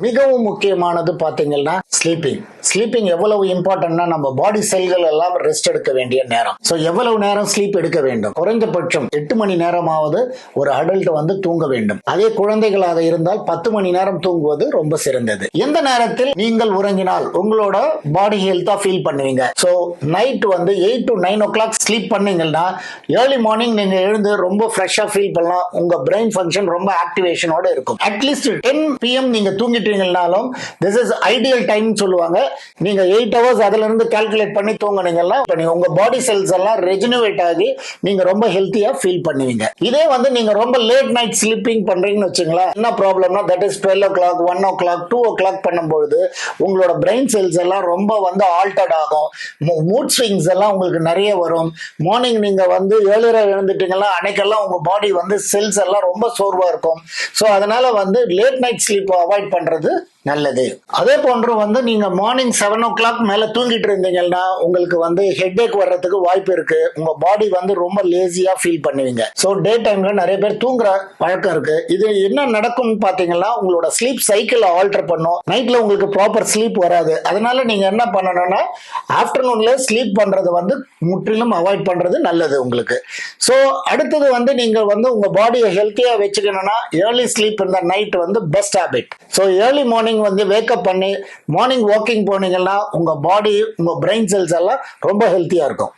மிகவும் முக்கியமானது பாத்தீங்கன்னா ஸ்லீப்பிங் எவ்வளவு இம்பார்ட்டன்ட்னா நம்ம பாடி செல்கள் எல்லாம் ரெஸ்ட் எடுக்க வேண்டிய நேரம். சோ எவ்வளவு நேரம் ஸ்லீப் எடுக்க வேண்டும்? குறைந்தபட்சம் 8 மணி நேரமாவது ஒரு அடல்ட் வந்து தூங்க வேண்டும். அதே குழந்தைகளாக இருந்தால் 10 மணி நேரம் தூங்குவது ரொம்ப சிறந்தது. எந்த நேரத்தில் நீங்கள் உறங்கினால் உங்களோட பாடி ஹெல்த்தா ஃபீல் பண்ணுவீங்க? சோ நைட் வந்து 8 to 9 o'clock ஸ்லீப் பண்ணீங்கன்னா ஏர்லி மார்னிங் நீங்க எழுந்து ரொம்ப ஃப்ரெஷ்ஷா ஃபீல் பண்ணலாம். உங்க பிரெயின் ஃபங்க்ஷன் ரொம்ப ஆக்டிவேஷனோட இருக்கும். அட்லீஸ்ட் 10 PM நீங்க தூங்கிட்டீங்கன்னாலும் திஸ் இஸ் ஐடியல் டைம் சொல்லுவாங்க. நீங்க 8 hours அதுல இருந்து கால்குலேட் பண்ணி தூங்குனீங்கன்னா உங்க பாடி செல்ஸ் எல்லாம் ரெஜெனரேட் ஆகி நீங்க ரொம்ப ஹெல்த்தியா ஃபீல் பண்ணுவீங்க. இதே வந்து நீங்க ரொம்ப லேட் நைட் ஸ்லீப்பிங் பண்றீங்கன்னு வச்சுங்களேன், என்ன ப்ராப்ளம்னா that is 12 o'clock 1 o'clock 2 o'clock பண்ணும்போது உங்களோட பிரெயின் செல்ஸ் எல்லாம் ரொம்ப வந்து ஆல்டர்ட் ஆகும். மூட் ஸ்விங்ஸ் எல்லாம் உங்களுக்கு நிறைய வரும். மார்னிங் நீங்க வந்து ஏர்லியரா எழுந்துட்டீங்கன்னா அன்னைக்கெல்லாம் உங்க பாடி வந்து செல்ஸ் எல்லாம் ரொம்ப சோர்வா இருக்கும். சோ அதனால வந்து லேட் நைட் ஸ்லீப் அவாய்ட் பண்றது நல்லது. அதே போன்று வந்து நீங்க மார்னிங் 7 o'clock மேல தூங்கிட்டு இருந்தீங்கன்னா உங்களுக்கு வந்து ஹெட் ஏக் வர்றதுக்கு வாய்ப்பு இருக்கு. உங்க பாடி வந்து ரொம்ப லேசியா ஃபீல் பண்ணுவீங்க. சோ டே டைம்ல நிறைய பேர் தூங்குற பழக்கம் இருக்கு. இது என்ன நடக்கும் பாத்தீங்கன்னா உங்களோட ஸ்லீப் சைக்கிள் ஆல்டர் பண்ணும். நைட்ல உங்களுக்கு ப்ராப்பர் ஸ்லீப் வராது. அதனால நீங்க என்ன பண்ணணும்னா ஆஃப்டர்நூன்ல ஸ்லீப் பண்றது வந்து முற்றிலும் அவாய்ட் பண்றது நல்லது உங்களுக்கு. சோ அடுத்தது வந்து நீங்க வந்து உங்க பாடியை ஹெல்த்தியா வச்சுக்கணும்னா ஏர்லி ஸ்லீப் இந்த நைட் வந்து best habit. So early morning வந்து வேக்கப் பண்ணி மார்னிங் வாக்கிங் போனீங்கன்னா உங்க பாடி உங்க பிரெயின் செல்ஸ் எல்லாம் ரொம்ப ஹெல்த்தியா இருக்கும்.